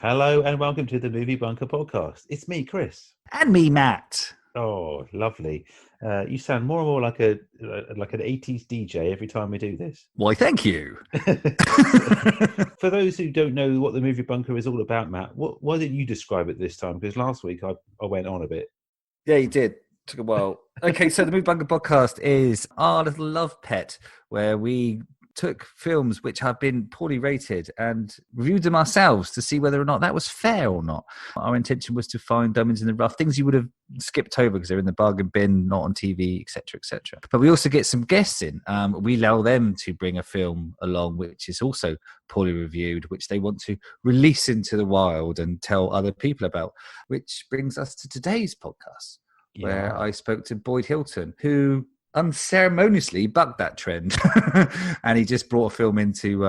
Hello and welcome to the Movie Bunker podcast. It's me, Chris. And me, Matt. Oh, lovely. You sound more and more like an 80s DJ every time we do this. Why, thank you. For those who don't know what the Movie Bunker is all about, Matt, why didn't you describe it this time? Because last week I went on a bit. Yeah, you did. Took a while. Okay, so the Movie Bunker podcast is our little love pet where we took films which have been poorly rated and reviewed them ourselves to see whether or not that was fair or not. Our intention was to find diamonds in the rough, things you would have skipped over because they're in the bargain bin, not on TV, etc., etc. But we also get some guests in. We allow them to bring a film along which is also poorly reviewed, which they want to release into the wild and tell other people about, which brings us to today's podcast, where I spoke to Boyd Hilton, who unceremoniously bucked that trend, and he just brought a film into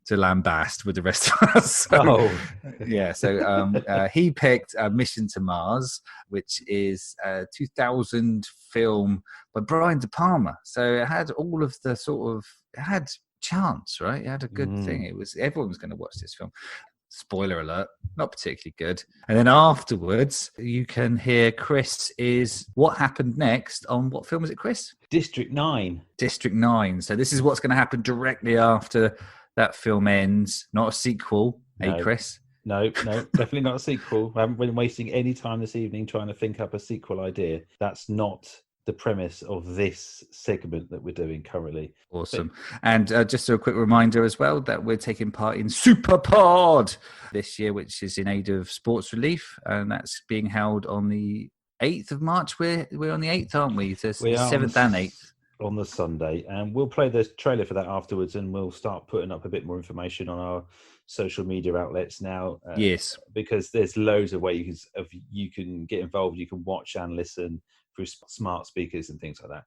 to lambast with the rest of us. So he picked Mission to Mars, which is a 2000 film by Brian De Palma. So it had all of the it had chance, right? It had a good thing. Everyone was going to watch this film. Spoiler alert, not particularly good. And then afterwards, you can hear Chris is what happened next on what film is it, Chris? District 9. District 9. So this is what's going to happen directly after that film ends. Not a sequel, Chris? No, definitely not a sequel. I haven't been wasting any time this evening trying to think up a sequel idea. That's not the premise of this segment that we're doing currently. Awesome. And just a quick reminder as well that we're taking part in Superpod this year, which is in aid of sports relief, and that's being held on the 8th of March. We're on the 8th, aren't we? So we are 7th and 8th. On the Sunday, and we'll play the trailer for that afterwards, and we'll start putting up a bit more information on our social media outlets now. Yes, because there's loads of ways you can get involved. You can watch and listen through smart speakers and things like that,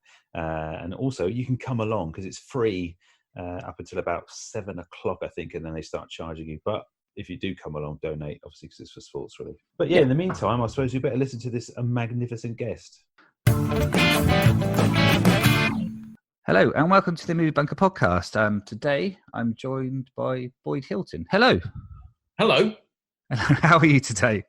and also you can come along because it's free up until about 7 o'clock, I think, and then they start charging you. But if you do come along, donate, obviously, because it's for sports relief. But in the meantime, I suppose we better listen to this magnificent guest. Hello and welcome to the Movie Bunker podcast. Today I'm joined by Boyd Hilton. Hello. Hello. How are you today?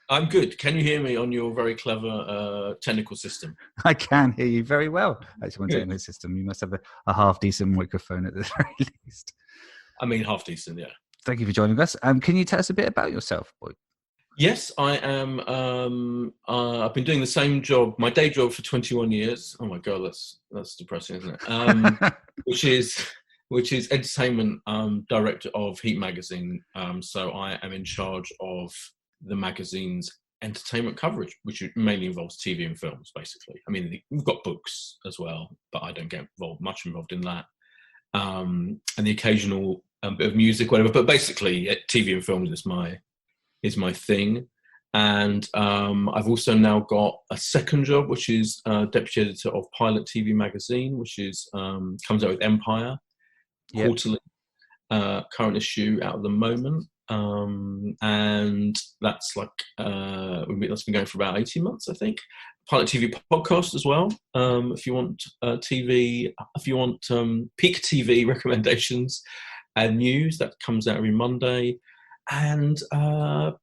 I'm good. Can you hear me on your very clever technical system? I can hear you very well. Actually, on technical system, you must have a half decent microphone at the very least. I mean, half decent, yeah. Thank you for joining us. Can you tell us a bit about yourself, Boyd? Yes, I am. I've been doing the same job, my day job, for 21 years. Oh my God, that's depressing, isn't it? which is entertainment director of Heat magazine. So I am in charge of the magazine's entertainment coverage, which mainly involves TV and films, basically. I mean, we've got books as well, but I don't get much involved in that. And the occasional bit of music, whatever. But basically, TV and films is my thing. And I've also now got a second job, which is deputy editor of Pilot TV magazine, which is comes out with Empire quarterly, current issue out at the moment. And that's that's been going for about 18 months, I think. Pilot TV podcast as well. If you want TV, if you want peak TV recommendations and news, that comes out every Monday. And I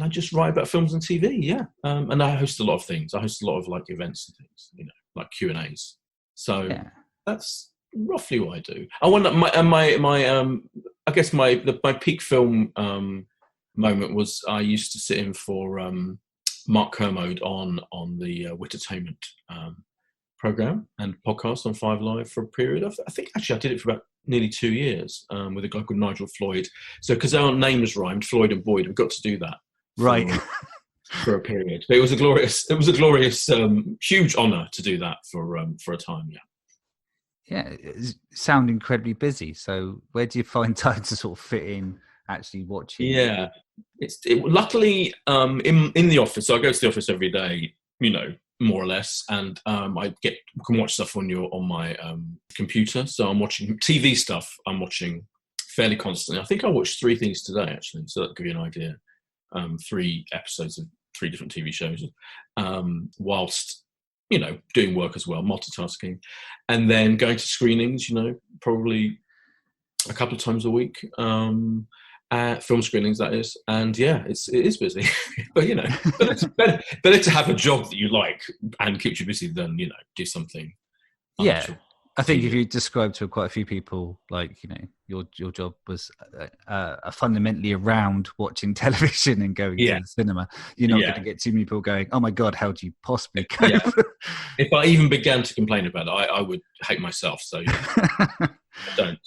just write about films and TV, and I host a lot of things. I host a lot of events and things, like Q&As. So that's roughly what I do. I want I guess my peak film moment was I used to sit in for Mark Kermode on the Wittertainment program and podcast on 5 Live for a period of, I think actually I did it for about nearly 2 years with a guy called Nigel Floyd. So because our names rhymed, Floyd and Boyd, we got to do that for a period. But it was a glorious huge honour to do that for a time. Yeah, it sound incredibly busy. So where do you find time to sort of fit in actually watching? Yeah, luckily in the office. So I go to the office every day, more or less, and I can watch stuff on my computer. So I'm watching TV stuff. I'm watching fairly constantly. I think I watched 3 things today, actually, so that'll give you an idea. 3 episodes of 3 different TV shows, whilst doing work as well, multitasking, and then going to screenings. Probably a couple of times a week. film screenings, that is. And yeah, it is busy. But, you know, better to have a job that you like and keeps you busy than, you know, do something. Yeah. I think if you describe to quite a few people, like, you know, your job was fundamentally around watching television and going to the cinema, you're not going to get too many people going, oh my God, how do you possibly cope? Yeah. If I even began to complain about it, I would hate myself. So I don't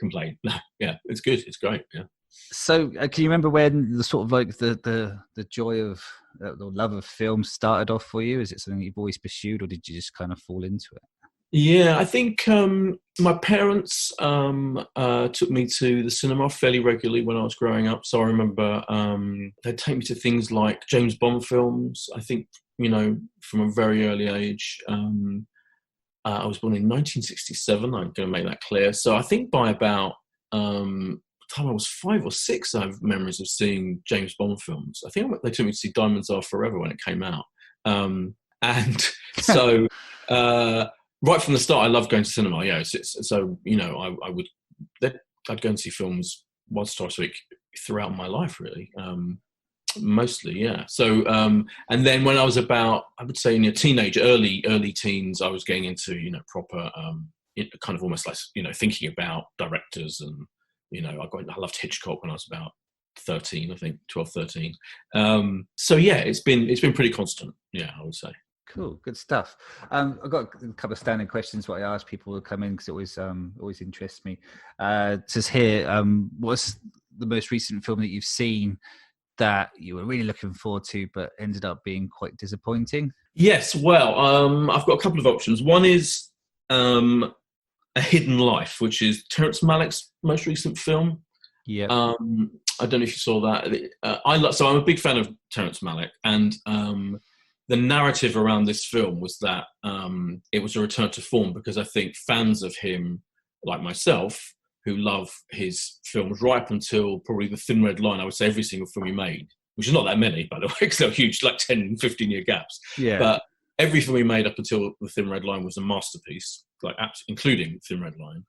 complain. No, yeah, it's good. It's great. Yeah. So can you remember when the sort of like the joy of the love of film started off for you? Is it something you've always pursued, or did you just kind of fall into it? Yeah, I think my parents took me to the cinema fairly regularly when I was growing up. So I remember they'd take me to things like James Bond films. I think, you know, from a very early age. I was born in 1967. I'm going to make that clear. So I think by about the time I was 5 or 6, I have memories of seeing James Bond films. I think they took me to see Diamonds Are Forever when it came out. And so... right from the start, I loved going to cinema. Yeah, so you know, I'd go and see films once or twice a week throughout my life, really. Mostly, yeah. So, and then when I was about, I would say, in a teenager, early teens, I was getting into, you know, proper, kind of almost like, you know, thinking about directors, and, you know, I loved Hitchcock when I was about 13, I think, 12, 13. So yeah, it's been pretty constant. Yeah, I would say. Cool, good stuff. I've got a couple of standing questions what I ask people who come in, because it always interests me. Just hear, what's the most recent film that you've seen that you were really looking forward to but ended up being quite disappointing? Yes, well, I've got a couple of options. One is A Hidden Life, which is Terrence Malick's most recent film. Yeah. I don't know if you saw that. So I'm a big fan of Terrence Malick, and the narrative around this film was that it was a return to form, because I think fans of him, like myself, who love his films right up until probably The Thin Red Line, I would say every single film he made, which is not that many, by the way, because they're huge, like 10, 15-year gaps. Yeah. But every film he made up until The Thin Red Line was a masterpiece, like including Thin Red Line.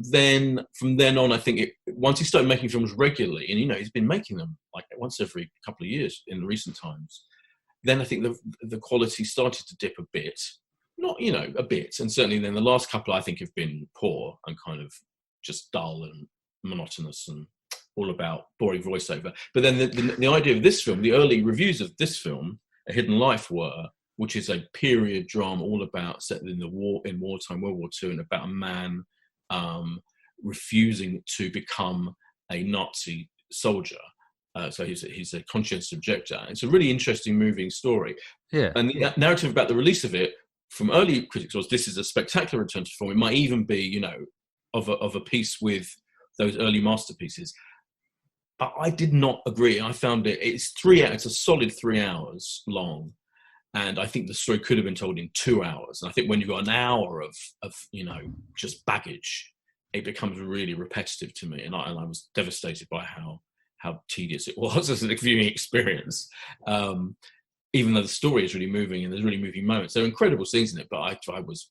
Then from then on, I think once he started making films regularly, and, you know, he's been making them like once every couple of years in recent times, then I think the quality started to dip a bit. Not, you know, a bit. And certainly then the last couple, I think, have been poor and kind of just dull and monotonous and all about boring voiceover. But then the idea of this film, the early reviews of this film, A Hidden Life, which is a period drama all about set in wartime, World War II, and about a man refusing to become a Nazi soldier. So he's a conscientious objector. It's a really interesting, moving story. Yeah. And the narrative about the release of it from early critics was, this is a spectacular return to form. It might even be, you know, of a piece with those early masterpieces. But I did not agree. I found it's a solid 3 hours long. And I think the story could have been told in 2 hours. And I think when you've got an hour of you know, just baggage, it becomes really repetitive to me. And I was devastated by how tedious it was as a viewing experience, even though the story is really moving and there's really moving moments. There are incredible scenes in it, but it was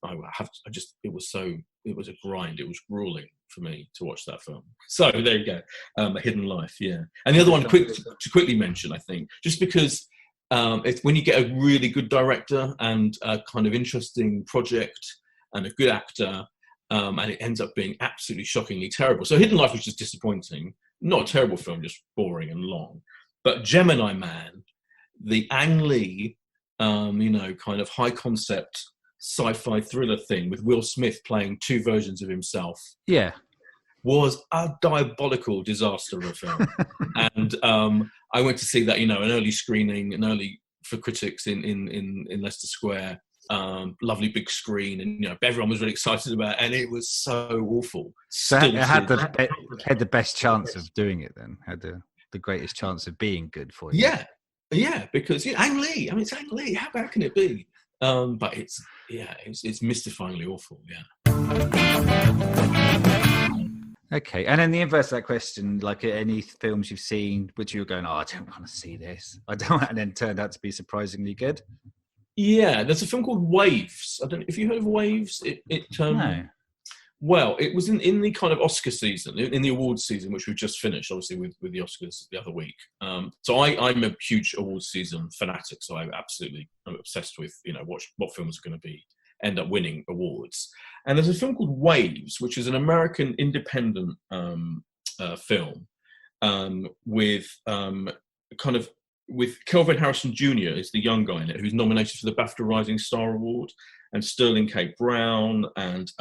a grind. It was grueling for me to watch that film. So there you go, A Hidden Life, yeah. And the other one, to quickly mention, I think, just because it's when you get a really good director and a kind of interesting project and a good actor, and it ends up being absolutely shockingly terrible. So Hidden Life was just disappointing. Not a terrible film, just boring and long. But Gemini Man, the Ang Lee, you know, kind of high concept sci-fi thriller thing with Will Smith playing 2 versions of himself, yeah, was a diabolical disaster of a film. And I went to see that, you know, an early screening, for critics in Leicester Square. Lovely big screen, and, you know, everyone was really excited about it, and it was so awful. So it had the best chance of doing it then, had the greatest chance of being good for you. Yeah, because, you know, Ang Lee, I mean, it's Ang Lee, how bad can it be? But it's mystifyingly awful, yeah. Okay, and then the inverse of that question, like any films you've seen which you were going, oh, I don't want to see this, and then turned out to be surprisingly good? Yeah, there's a film called Waves. I don't know if you heard of Waves. No. Well, it was in the kind of Oscar season, in the awards season, which we've just finished, obviously, with the Oscars the other week. So I'm a huge awards season fanatic, so I'm obsessed with, what films are going to end up winning awards. And there's a film called Waves, which is an American independent film with Kelvin Harrison Jr. is the young guy in it, who's nominated for the BAFTA Rising Star Award, and Sterling K. Brown, and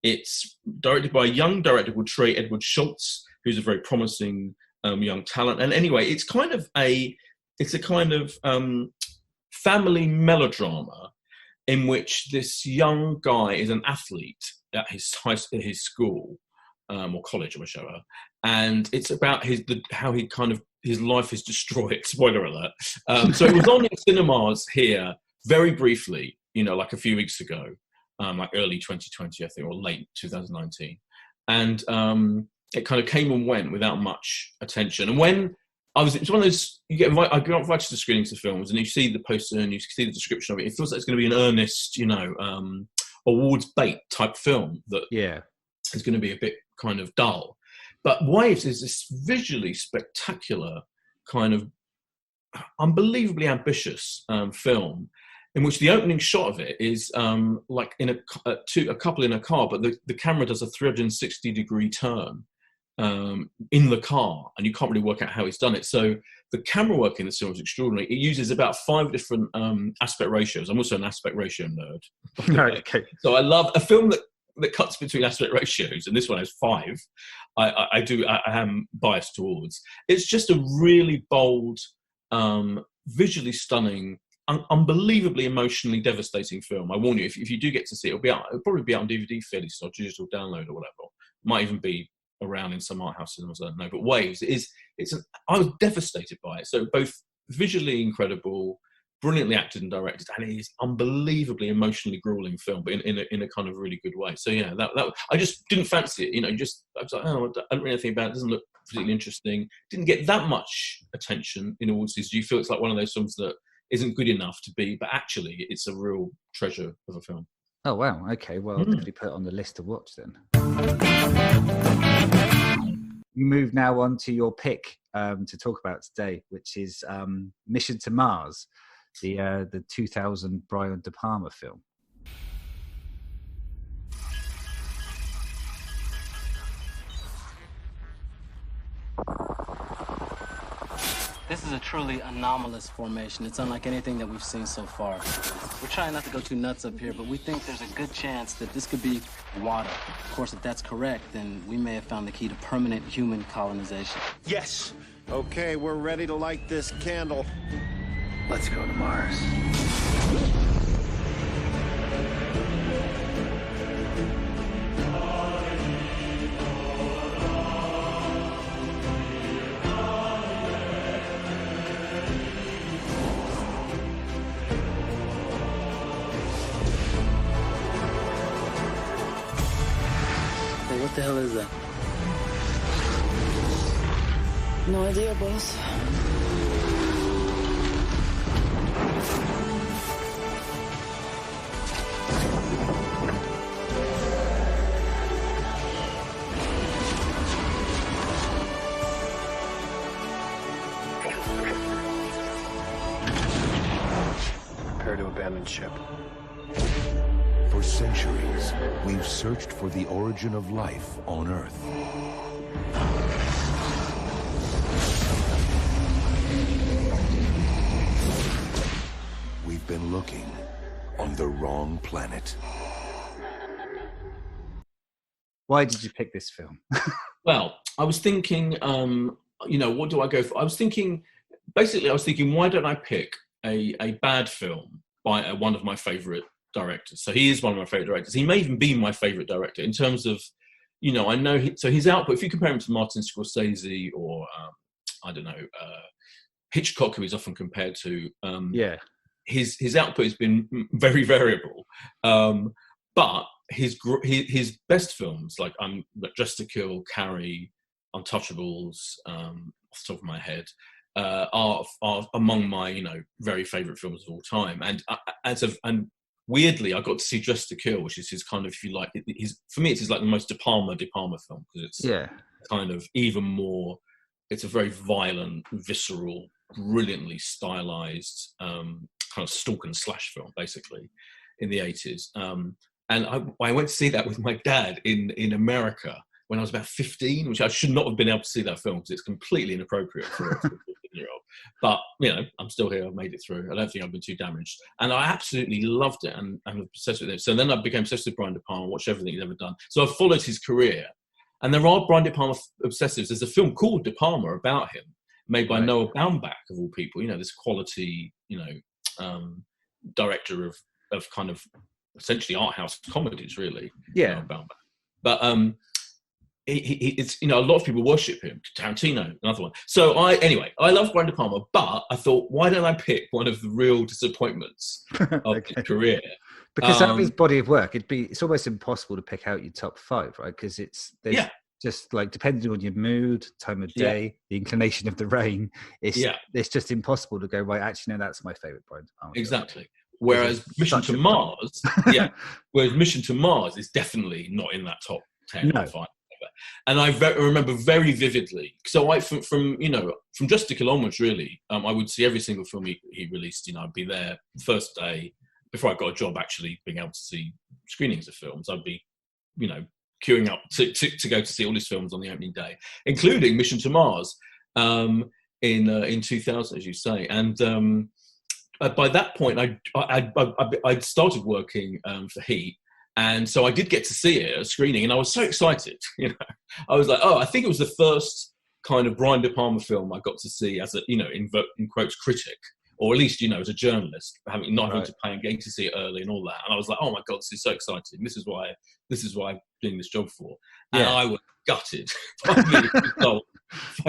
it's directed by a young director called Trey Edward Schultz, who's a very promising young talent. And anyway, it's a kind of family melodrama in which this young guy is an athlete at his school or college or whichever, and it's about how his life is destroyed. Spoiler alert. So it was on in cinemas here very briefly, like a few weeks ago, like early 2020, I think, or late 2019. And it kind of came and went without much attention. And when it's one of those, I got invited to screenings of films, and you see the poster and you see the description of it. It feels like it's going to be an earnest, awards bait type film that is going to be a bit kind of dull. But Waves is this visually spectacular, kind of unbelievably ambitious film, in which the opening shot of it is like in a couple in a car, but the camera does a 360-degree turn in the car, and you can't really work out how it's done it. So the camera work in this film is extraordinary. It uses about 5 different aspect ratios. I'm also an aspect ratio nerd. Okay. So I love a film that cuts between aspect ratios, and this one has 5. I am biased towards. It's just a really bold, visually stunning, unbelievably emotionally devastating film. I warn you, if you do get to see it, it'll probably be out on DVD fairly soon, or digital download or whatever. It might even be around in some art house cinemas, I don't know. But Waves I was devastated by it. So both visually incredible, brilliantly acted and directed, and it is unbelievably emotionally grueling film, but in a kind of really good way. So yeah, that I just didn't fancy it. I was like, oh, I don't really think about it. It doesn't look particularly interesting. Didn't get that much attention in awards season. Do you feel it's like one of those films that isn't good enough to be, but actually it's a real treasure of a film? Oh wow, okay. Well, I'll definitely put it on the list to watch then. Move now on to your pick to talk about today, which is Mission to Mars, the 2000 Brian De Palma film. This is a truly anomalous formation. It's unlike anything that we've seen so far. We're trying not to go too nuts up here, but we think there's a good chance that this could be water. Of course, if that's correct, then we may have found the key to permanent human colonization. Yes! Okay, we're ready to light this candle. Let's go to Mars. What the hell is that? No idea, boss. Prepare to abandon ship. For centuries, we've searched for the origin of life on Earth. We've been looking on the wrong planet. Why did you pick this film? Well, I was thinking, what do I go for? I was thinking, why don't I pick a bad film by one of my favourite directors? So he is one of my favourite directors. He may even be my favourite director in terms of, I know his output, if you compare him to Martin Scorsese or, Hitchcock, who he's often compared to, his output has been very variable. But his best films, like Dressed to Kill, Carrie, Untouchables, off the top of my head, are among my very favourite films of all time. And weirdly, I got to see Dressed to Kill, which is his kind of, if you like, for me, it's like the most De Palma film, because it's kind of even more, it's a very violent, visceral, brilliantly stylized kind of stalk and slash film, basically, in the 80s. And I went to see that with my dad in America when I was about 15, which I should not have been able to see that film because it's completely inappropriate for a 15-year-old. But, you know, I'm still here. I've made it through. I don't think I've been too damaged. And I absolutely loved it and I'm obsessed with it. So then I became obsessed with Brian De Palma, watched everything he's ever done. So I've followed his career. And there are Brian De Palma obsessives. There's a film called De Palma about him, made by Noah Baumbach, of all people. You know, this quality, director of kind of essentially art house comedies, really. Yeah. Baumbach. But it's, a lot of people worship him. Tarantino, another one. So I love Brian De Palma, but I thought, why don't I pick one of the real disappointments of his career? Because out of his body of work, it's almost impossible to pick out your top 5, right? Because there's just like, depending on your mood, time of day, the inclination of the rain, it's just impossible to go, right, actually, no, that's my favorite Brian De Palma. Exactly. Whereas Mission to Mars, Mission to Mars is definitely not in that top 10 or 5. And I remember very vividly. So from Dressed to Kill onwards, really, I would see every single film he released. I'd be there the first day before I got a job actually being able to see screenings of films. I'd be, queuing up to go to see all his films on the opening day, including Mission to Mars in 2000, as you say. And by that point, I'd started working for Heat. And so I did get to see it at a screening, and I was so excited. I was like, I think it was the first kind of Brian De Palma film I got to see as a, in quotes, critic, or at least, as a journalist, having to pay and getting to see it early and all that. And I was like, oh my God, this is so exciting. This is why I'm doing this job for. And I was gutted by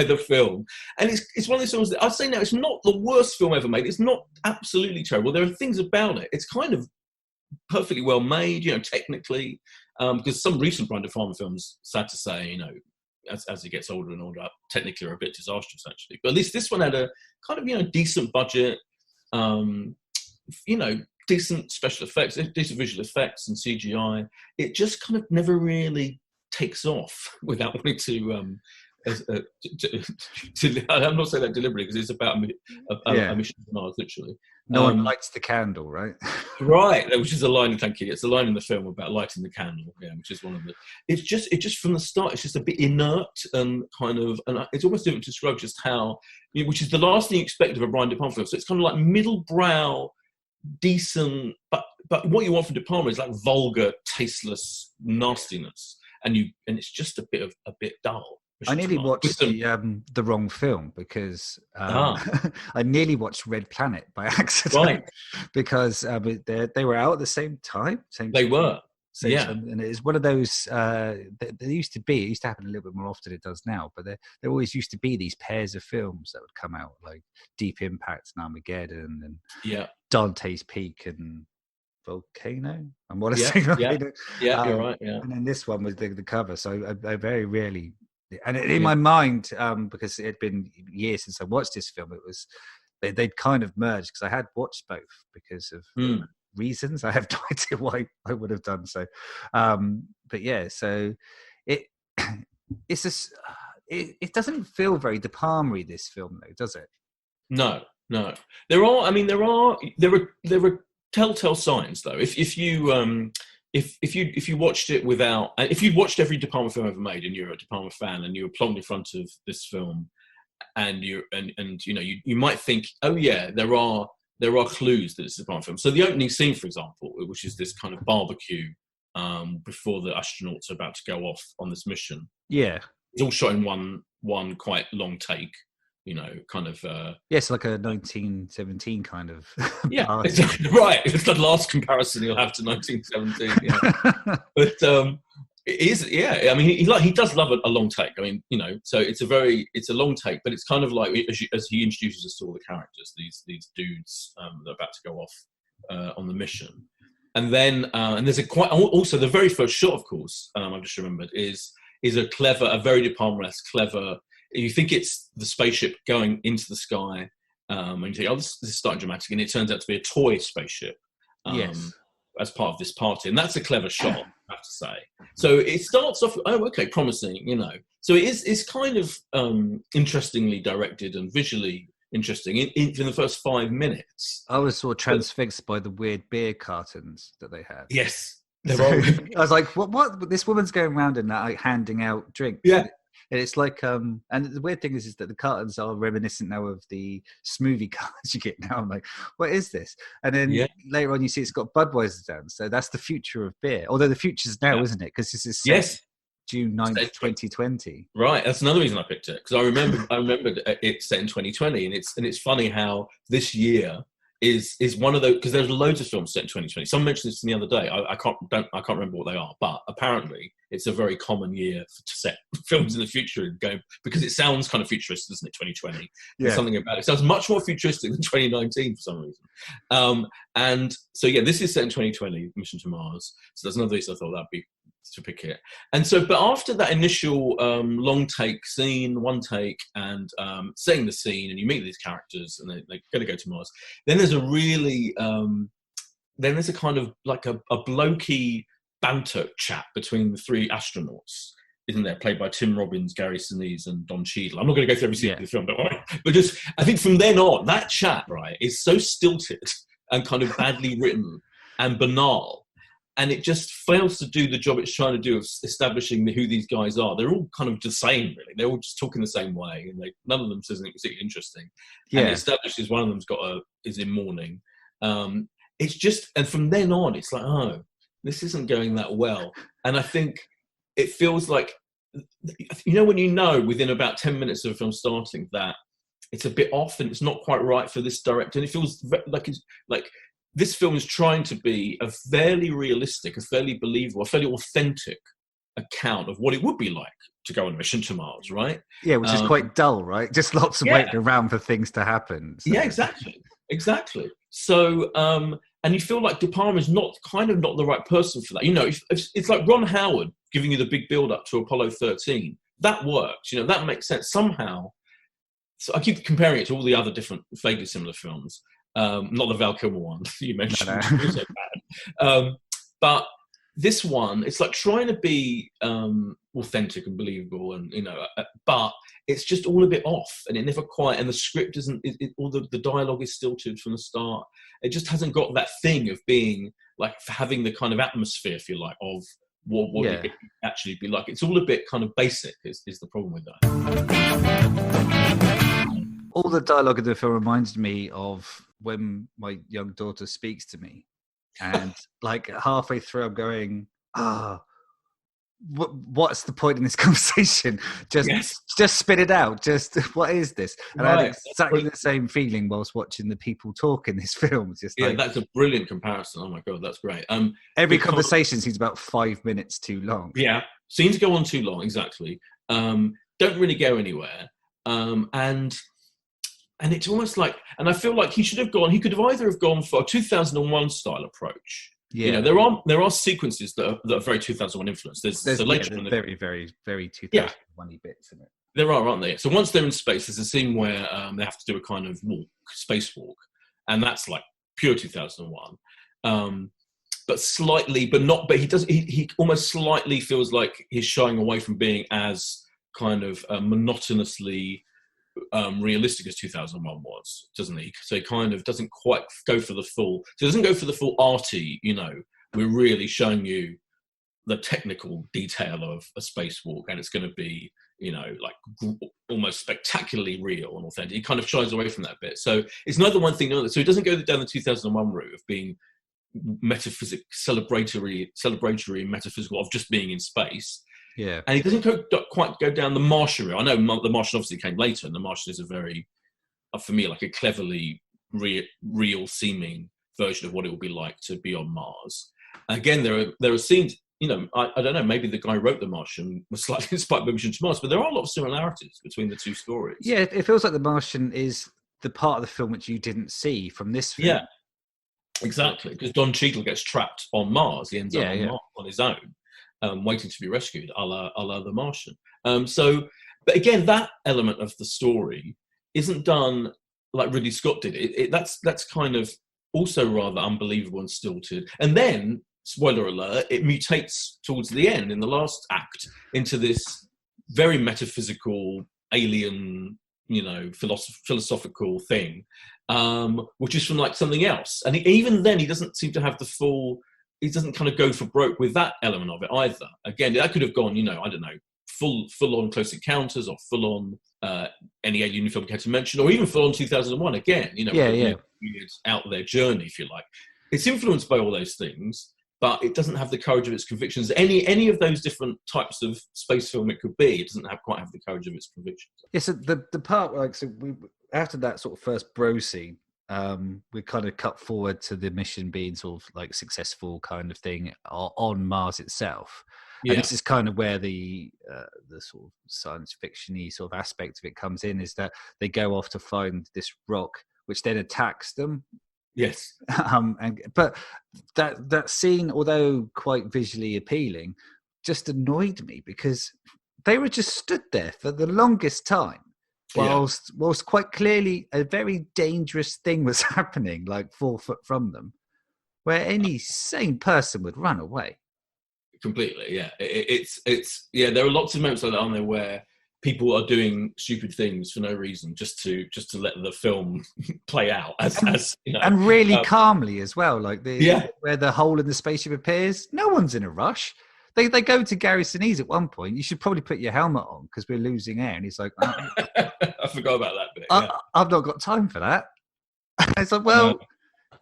the film. And it's one of those films that I'd say now, it's not the worst film ever made. It's not absolutely terrible. There are things about it. It's kind of perfectly well made, technically, because some recent Brian De Palma films, sad to say, as he gets older and older, technically are a bit disastrous, actually. But at least this one had a kind of, decent budget, decent special effects, decent visual effects and CGI. It just kind of never really takes off without wanting to I'm not saying that deliberately because it's about a mission to Mars, literally. No one lights the candle, right? Right, which is a line. Thank you. It's a line in the film about lighting the candle. Yeah, which is one of the. It just from the start, it's just a bit inert and kind of, and it's almost difficult to describe just how, which is the last thing you expect of a Brian De Palma film. So it's kind of like middle brow, decent, but what you want from De Palma is like vulgar, tasteless nastiness, and it's just a bit dull. I nearly watched the wrong film because I nearly watched Red Planet by accident, right? Because they were out at the same time. They were, and it's one of those. There used to happen a little bit more often than it does now, but there always used to be these pairs of films that would come out, like Deep Impact and Armageddon, and Dante's Peak and Volcano. And what you're right. Yeah, and then this one was the cover. So I very rarely. And in my mind, because it had been years since I watched this film, it was they'd kind of merged because I had watched both because of reasons. I have no idea why I would have done so. But yeah, so it doesn't feel very De Palma-y, this film, though, does it? No. There are telltale signs, though. If you watched it without, if you'd watched every De Palma film ever made and you're a De Palma fan and you were plonked in front of this film, and you might think, oh yeah, there are clues that it's a De Palma film. So the opening scene, for example, which is this kind of barbecue before the astronauts are about to go off on this mission. Yeah, it's all shot in one quite long take. Kind of... Yes, like a 1917 kind of... Yeah, exactly. Right. It's the last comparison you'll have to 1917, yeah. But it is, yeah, I mean, he does love a long take. I mean, so it's a long take, but it's kind of like, as he introduces us to all the characters, these dudes that are about to go off on the mission. And then, and there's also the very first shot, of course, I've just remembered, is a very De Palma-esque, clever... You think it's the spaceship going into the sky, and you think, oh, this is starting dramatic, and it turns out to be a toy spaceship. Yes. as part of this party, and that's a clever shot, I have to say. So it starts off, promising, So it's kind of interestingly directed and visually interesting in the first 5 minutes. I was sort of transfixed by the weird beer cartons that they had. Yes. I was like, what? This woman's going around and handing out drinks. Yeah. And it's like, and the weird thing is that the cartons are reminiscent now of the smoothie cartons you get now. I'm like, what is this? And then later on, you see it's got Budweiser down. So that's the future of beer. Although the future's now, isn't it? Because this is June 9th, 2020. Right. That's another reason I picked it, because I remembered it's set in 2020, and it's funny how this year is one of those, because there's loads of films set in 2020. Someone mentioned this the other day. I can't remember what they are, but apparently it's a very common year to set films in the future and go, because it sounds kind of futuristic, doesn't it? 2020. There's something about it. It sounds much more futuristic than 2019 for some reason. And so this is set in 2020, Mission to Mars. So that's another reason I thought that'd be to pick it. And so, but after that initial long take scene, one take, and setting the scene, and you meet these characters, and they're going to go to Mars. Then there's a really, then there's a kind of like a blokey banter chat between the three astronauts, isn't there? Played by Tim Robbins, Gary Sinise, and Don Cheadle. I'm not going to go through every scene of the film, don't worry. But just, I think from then on, that chat, right, is so stilted and kind of badly written and banal. And it just fails to do the job it's trying to do of establishing who these guys are. They're all kind of the same, really. They're all just talking the same way, and none of them says anything particularly interesting. Yeah. And it establishes one of them's is in mourning. It's just, and from then on, it's like, oh, this isn't going that well. And I think it feels like, when within about 10 minutes of the film starting that it's a bit off and it's not quite right for this director, and it feels like this film is trying to be a fairly realistic, a fairly believable, a fairly authentic account of what it would be like to go on a mission to Mars, right? Yeah, which is quite dull, right? Just lots of waiting around for things to happen. So. Yeah, exactly. So, and you feel like De Palma is not the right person for that. It's like Ron Howard giving you the big build-up to Apollo 13. That works, that makes sense somehow. So I keep comparing it to all the other different vaguely similar films. Not the Val Kilmer one you mentioned, which was so bad. But this one, it's like trying to be authentic and believable, and but it's just all a bit off, and it never quite. And the script isn't. All the dialogue is stilted from the start. It just hasn't got that thing of being like having the kind of atmosphere, if you like, of what it would actually be like. It's all a bit kind of basic. Is the problem with that? All the dialogue in the film reminds me of when my young daughter speaks to me, and like halfway through I'm going, what's the point in this conversation? Just spit it out. Just what is this? And I had exactly the same feeling whilst watching the people talk in this film. That's a brilliant comparison. Oh my God, that's great. Every conversation seems about 5 minutes too long. Yeah, seems to go on too long, exactly. Don't really go anywhere. And it's almost like, and I feel like he could have either have gone for a 2001 style approach. Yeah. There are sequences that are very 2001 influenced. There's very, very, very 2001 bits in it. There are, aren't there? So once they're in space, there's a scene where they have to do a kind of spacewalk. And that's like pure 2001. But he almost slightly feels like he's shying away from being as kind of monotonously realistic as 2001 was, doesn't he? So he kind of doesn't quite go for the full. So he doesn't go for the full arty. We're really showing you the technical detail of a spacewalk, and it's going to be, like almost spectacularly real and authentic. He kind of shies away from that bit. So it's neither one thing nor the other. So he doesn't go down the 2001 route of being metaphysical, celebratory, metaphysical, of just being in space. Yeah, and he doesn't quite go down the Martian route. I know the Martian obviously came later, and the Martian is a very, for me, like a cleverly real seeming version of what it would be like to be on Mars. Again, there are scenes. I don't know. Maybe the guy who wrote The Martian was slightly inspired by Mission to Mars, but there are a lot of similarities between the two stories. Yeah, it feels like The Martian is the part of the film which you didn't see from this film. Yeah, exactly. Because Don Cheadle gets trapped on Mars. He ends up on Mars on his own. Waiting to be rescued, a la The Martian. But again, that element of the story isn't done like Ridley Scott did. That's kind of also rather unbelievable and stilted. And then, spoiler alert, it mutates towards the end in the last act into this very metaphysical, alien, philosophical thing, which is from like something else. And even then, he doesn't seem to have he doesn't kind of go for broke with that element of it either. Again, that could have gone, I don't know, full on Close Encounters, or full on any alien film care to mention, or even full on 2001 again, out there journey, if you like. It's influenced by all those things, but it doesn't have the courage of its convictions. Any of those different types of space film it could be, it doesn't quite have the courage of its convictions. Yeah, so the part, after that sort of first bro scene, we kind of cut forward to the mission being sort of like successful kind of thing on Mars itself. Yeah. And this is kind of where the sort of science fiction-y sort of aspect of it comes in, is that they go off to find this rock, which then attacks them. Yes. But that scene, although quite visually appealing, just annoyed me because they were just stood there for the longest time, whilst quite clearly a very dangerous thing was happening, like 4 foot from them, where any sane person would run away. Completely, yeah. It's there are lots of moments like that, aren't there, where people are doing stupid things for no reason, just to let the film play out as and really calmly as well, like where the hole in the spaceship appears. No one's in a rush. They go to Gary Sinise at one point. You should probably put your helmet on because we're losing air, and he's like, oh, I forgot about that bit. I've not got time for that. It's like, well,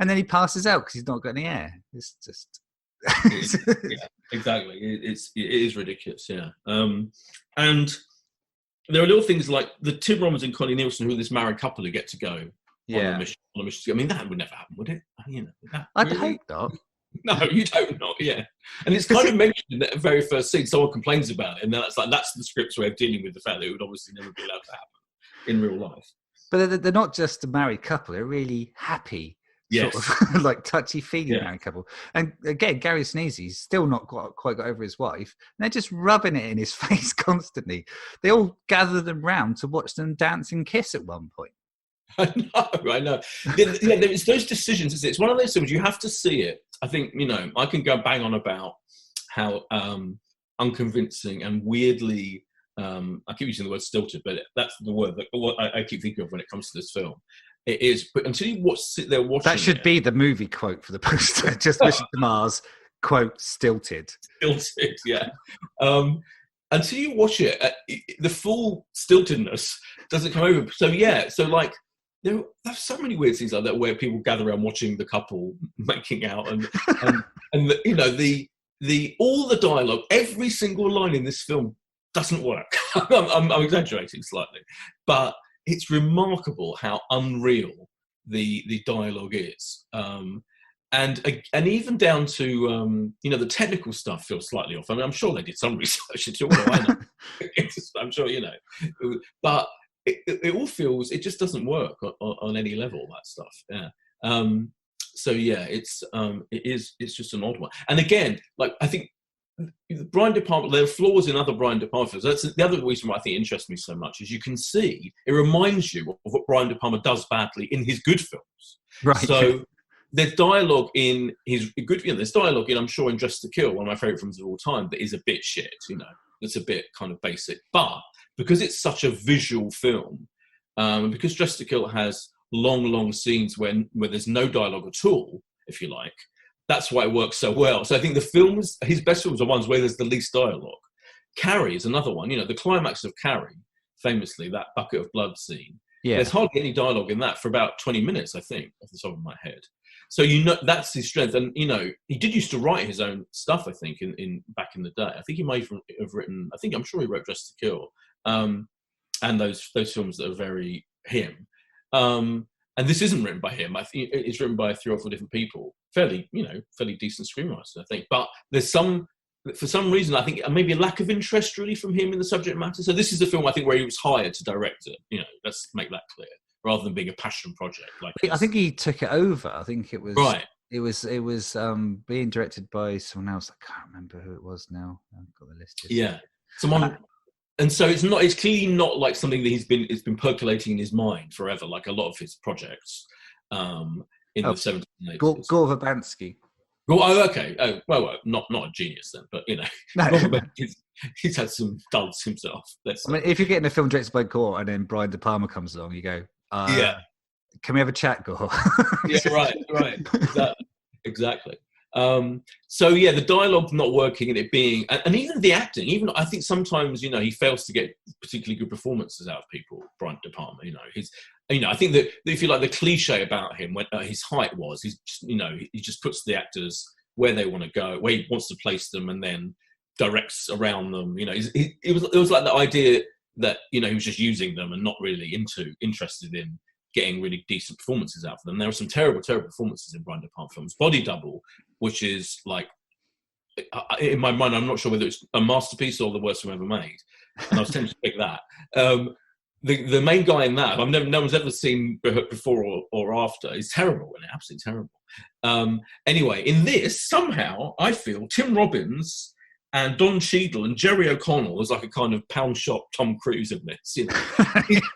and then he passes out because he's not got any air. It's just. Exactly. It is ridiculous, yeah. And there are little things like the Tim Robbins and Connie Nielsen, who are this married couple who get to go on a mission. I mean, that would never happen, would it? I'd hope not. No, you don't not, yeah. And it's kind of mentioned in that very first scene. Someone complains about it, and that's the script's way of dealing with the fact that it would obviously never be allowed to happen in real life. But they're not just a married couple; they're really happy. Yes. Sort of like touchy-feely married couple. And again, Gary Sinise's still not quite got over his wife. And they're just rubbing it in his face constantly. They all gather them round to watch them dance and kiss at one point. I know. It's those decisions. It's one of those things, you have to see it. I think, I can go bang on about how unconvincing and weirdly, I keep using the word stilted, but that's the word that I keep thinking of when it comes to this film. It is, but until you sit there watching, that should be the movie quote for the poster. Just Mission to Mars, quote, stilted. Stilted, yeah. Until you watch it, the full stiltedness doesn't come over. So like there are so many weird things like that where people gather around watching the couple making out, and the all the dialogue, every single line in this film doesn't work. I'm exaggerating slightly, but it's remarkable how unreal the dialogue is, and even down to the technical stuff feels slightly off. I mean, I'm sure they did some research into it. What do I know? I'm sure but it all feels, it just doesn't work on any level, that stuff. Yeah. It's just an odd one. And again, like I think Brian De Palma, there are flaws in other Brian De Palma films. That's the other reason why I think it interests me so much, is you can see it reminds you of what Brian De Palma does badly in his good films. Right. So there's dialogue in his good, there's dialogue in, I'm sure, in Dressed to Kill, one of my favourite films of all time, that is a bit shit, that's a bit kind of basic. But because it's such a visual film, and because Dressed to Kill has long scenes where there's no dialogue at all, if you like, that's why it works so well. So I think his best films are ones where there's the least dialogue. Carrie is another one. The climax of Carrie, famously, that bucket of blood scene. Yeah. There's hardly any dialogue in that for about 20 minutes, I think, off the top of my head. So that's his strength. And he did used to write his own stuff, I think, in back in the day. I think he might have written. I'm sure he wrote Dressed to Kill, and those films that are very him. And this isn't written by him. I think it's written by 3 or 4 different people. Fairly decent screenwriters, I think. But there's for some reason, I think maybe a lack of interest really from him in the subject matter. So this is the film, I think, where he was hired to direct it. Let's make that clear, rather than being a passion project. I think he took it over. I think it was right. It was being directed by someone else. I can't remember who it was now. I've got the list. Yeah, someone. And so it's clearly not like something that it's been percolating in his mind forever, like a lot of his projects. in the 70s and 80s. Gore Verbinski. Oh, okay. Oh, well, not a genius then, but no. he's had some duds himself. I mean, if you're getting a film directed by Gore and then Brian De Palma comes along, you go, can we have a chat, Gore? Yeah, right. Exactly. So yeah, the dialogue's not working, and it being, and even the acting, even I think sometimes he fails to get particularly good performances out of people. Brian De Palma, I think that if you like the cliche about him, when his height was, he's just, he just puts the actors where they want to go, where he wants to place them, and then directs around them. It was like the idea that he was just using them and not really interested in getting really decent performances out of them. There were some terrible performances in Brian De Palma films. Body Double, which is like, in my mind, I'm not sure whether it's a masterpiece or the worst film ever made, and I was tempted to pick that. The main guy in that, no one's ever seen before or after. He's terrible, and absolutely terrible. Anyway, in this, somehow I feel Tim Robbins and Don Cheadle and Jerry O'Connell as like a kind of pound shop Tom Cruise in this,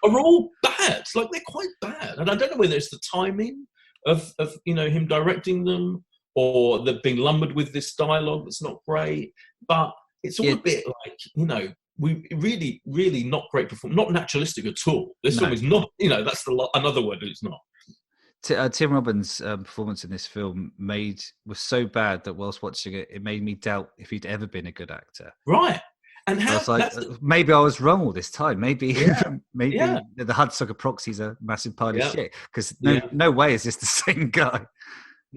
are all bad. Like, they're quite bad, and I don't know whether it's the timing of him directing them, or they're being lumbered with this dialogue that's not great. But it's all a bit like we really, really not great performance, not naturalistic at all. This film is not. That's another word that it's not. Tim Robbins' performance in this film was so bad that whilst watching it, it made me doubt if he'd ever been a good actor. Right. And how? Maybe I was wrong all this time. Maybe the Hudsucker Proxy's a massive pile of shit, because no way is this the same guy.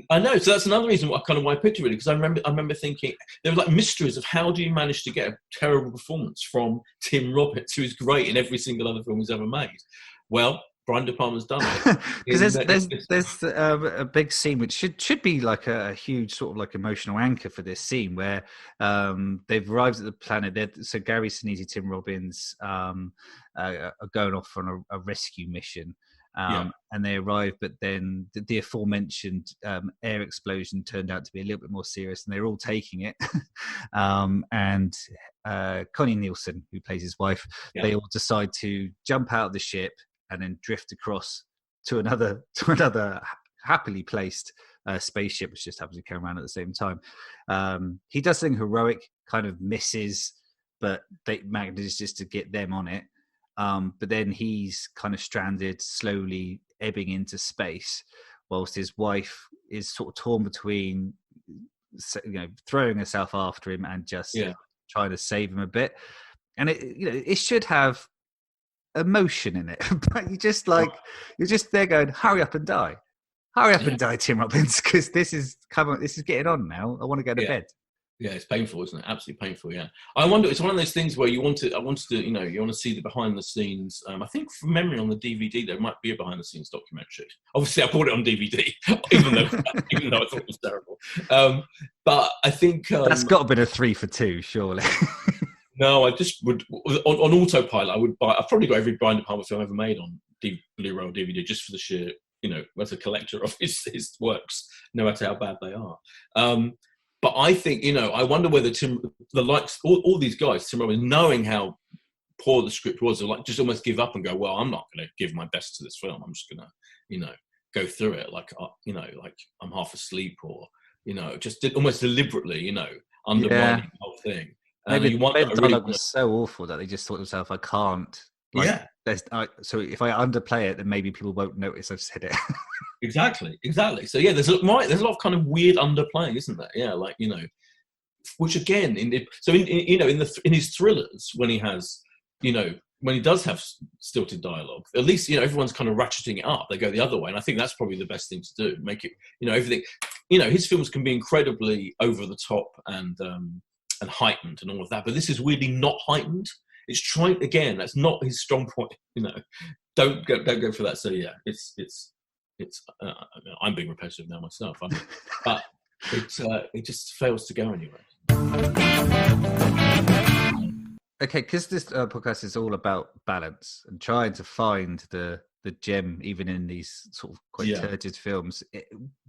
I know. So that's another reason why I picked it, really, because I remember thinking there were like mysteries of how do you manage to get a terrible performance from Tim Robbins, who is great in every single other film he's ever made. Well, Brian De Palma's done it. Because there's a big scene which should be like a huge sort of like emotional anchor for this scene, where they've arrived at the planet. So Gary Sinise, Tim Robbins are going off on a rescue mission. And they arrive, but then the aforementioned air explosion turned out to be a little bit more serious, and they're all taking it. And Connie Nielsen, who plays his wife, they all decide to jump out of the ship and then drift across to another happily placed spaceship, which just happens to come around at the same time. He does something heroic, kind of misses, but they manages just to get them on it. But then he's kind of stranded, slowly ebbing into space, whilst his wife is sort of torn between, throwing herself after him and just trying to save him a bit. And it should have emotion in it, but you're just there going, hurry up and die, and die, Tim Robbins, because this is getting on now. I want to go to bed. Yeah, it's painful, isn't it? Absolutely painful. Yeah, I wonder. It's one of those things where you want to see the behind the scenes. I think from memory on the DVD there might be a behind the scenes documentary. Obviously, I bought it on DVD, even though I thought it was terrible. But I think that's got to be a 3 for 2, surely. No, I just would on autopilot. I would buy. I've probably got every Brian De Palma film ever made on Blu-ray or DVD, just for the sheer, as a collector of his works, no matter how bad they are. But I think, I wonder whether all these guys, Tim Robbins, knowing how poor the script was, are like just almost give up and go, well, I'm not going to give my best to this film. I'm just going to, go through it like I'm half asleep, or, just almost deliberately, undermining the whole thing. Maybe the dialogue was so awful that they just thought to themselves, I can't. So if I underplay it, then maybe people won't notice I've said it. Exactly. So yeah, there's a lot of kind of weird underplaying, isn't there? Yeah, which again, in his thrillers, when he has, when he does have stilted dialogue, at least everyone's kind of ratcheting it up. They go the other way, and I think that's probably the best thing to do. Make it, everything. His films can be incredibly over the top and heightened and all of that, but this is weirdly not heightened. It's trying again. That's not his strong point. Don't go for that. So yeah, it's. I'm being repetitive now myself, but it just fails to go anywhere. Okay, because this podcast is all about balance and trying to find the gem, even in these sort of quite turgid films.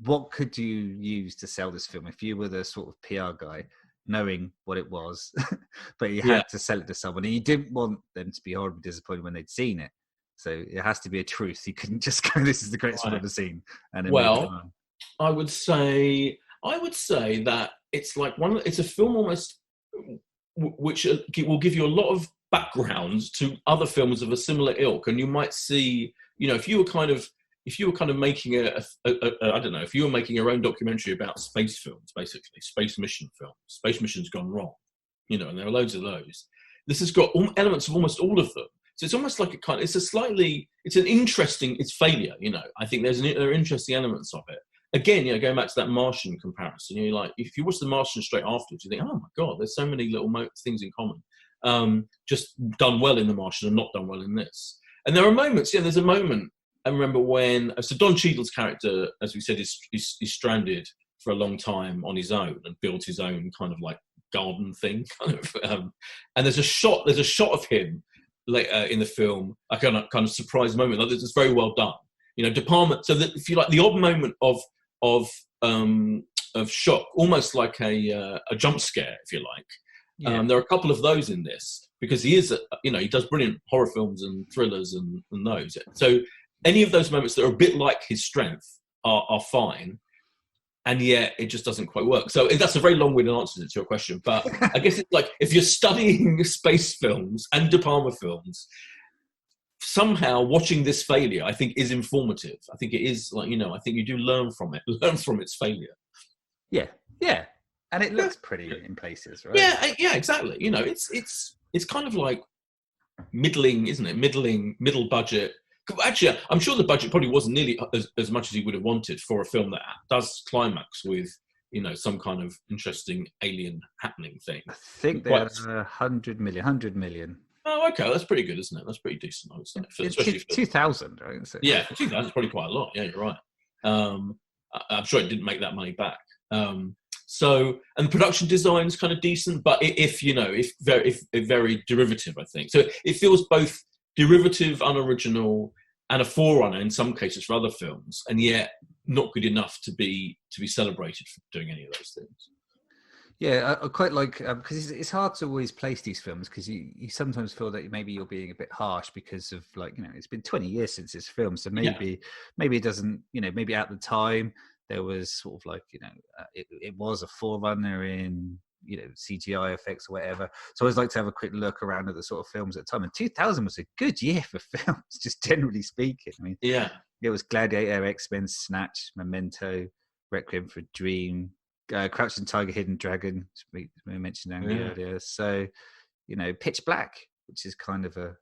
What could you use to sell this film if you were the sort of PR guy, knowing what it was, but you had to sell it to someone, and you didn't want them to be horribly disappointed when they'd seen it? So it has to be a truth. You couldn't just go, "This is the greatest film I've ever seen." And then well, I would say that it's like it's a film almost which will give you a lot of background to other films of a similar ilk, and you might see, if you were kind of making I don't know, if you were making your own documentary about space films, basically space mission films, space missions gone wrong, and there are loads of those. This has got elements of almost all of them. So it's almost like it's failure, I think there are interesting elements of it. Again, going back to that Martian comparison, like, if you watch The Martian straight afterwards, you think, oh my God, there's so many little things in common. Just done well in The Martian and not done well in this. And there are moments, there's a moment, I remember when, so Don Cheadle's character, as we said, is stranded for a long time on his own and built his own kind of like garden thing, and there's a shot of him later in the film, a kind of surprise moment. Like, it's very well done, De Palma. So that, if you like, the odd moment of shock, almost like a jump scare, if you like. There are a couple of those in this, because he is, he does brilliant horror films and thrillers and those. So any of those moments that are a bit like his strength are fine. And yet it just doesn't quite work. So that's a very long-winded answer to your question. But I guess it's like, if you're studying space films and De Palma films, somehow watching this failure, I think, is informative. I think it is, like, I think you do learn from its failure. Yeah. And it looks pretty in places, right? Yeah, exactly. It's kind of like middling, isn't it? Middle budget. Actually, I'm sure the budget probably wasn't nearly as much as he would have wanted for a film that does climax with, some kind of interesting alien happening thing. I think they had 100 million. Oh, okay, that's pretty good, isn't it? That's pretty decent, I would say. Especially 2000, right? So, yeah, 2000 is probably quite a lot. Yeah, you're right. I'm sure it didn't make that money back. So, and production design is kind of decent, but if very derivative, I think. So it feels both derivative, unoriginal, and a forerunner in some cases for other films, and yet not good enough to be celebrated for doing any of those things. Yeah, I quite like, because it's hard to always place these films, because you sometimes feel that maybe you're being a bit harsh because of, like, it's been 20 years since this film, so maybe it doesn't, maybe at the time there was sort of like, it was a forerunner in, CGI effects or whatever. So I always like to have a quick look around at the sort of films at the time. And 2000 was a good year for films, just generally speaking. I mean, it was Gladiator, X-Men, Snatch, Memento, Requiem for a Dream, Crouching Tiger, Hidden Dragon, we mentioned earlier. So, Pitch Black, which is kind of a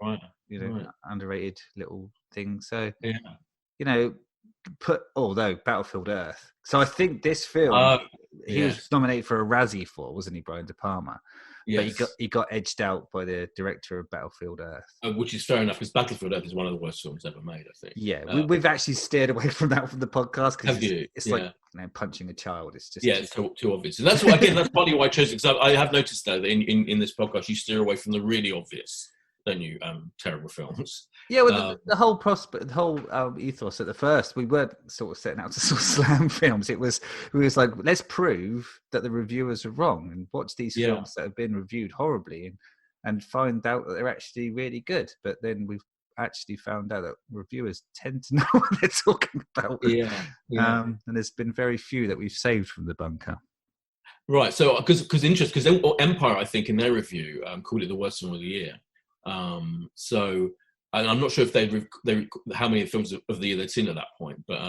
underrated little thing. So, although Battlefield Earth. So I think this film, he was nominated for a Razzie for, wasn't he, Brian De Palma? Yes. But he got edged out by the director of Battlefield Earth. Which is fair enough, because Battlefield Earth is one of the worst films ever made, I think. Yeah, we've actually steered away from that from the podcast, because it's like punching a child. It's just it's too obvious. And that's why, again, that's partly why I chose it, because I have noticed though that in this podcast you steer away from the really obvious, don't you? Terrible films. Yeah, well, the whole ethos at the first, we weren't sort of setting out to sort of slam films. We was like, let's prove that the reviewers are wrong and watch these films that have been reviewed horribly and find out that they're actually really good. But then we've actually found out that reviewers tend to know what they're talking about. And there's been very few that we've saved from the bunker. Right. So because Empire, I think, in their review called it the worst film of the year. And I'm not sure if they how many films of the year they'd seen at that point, but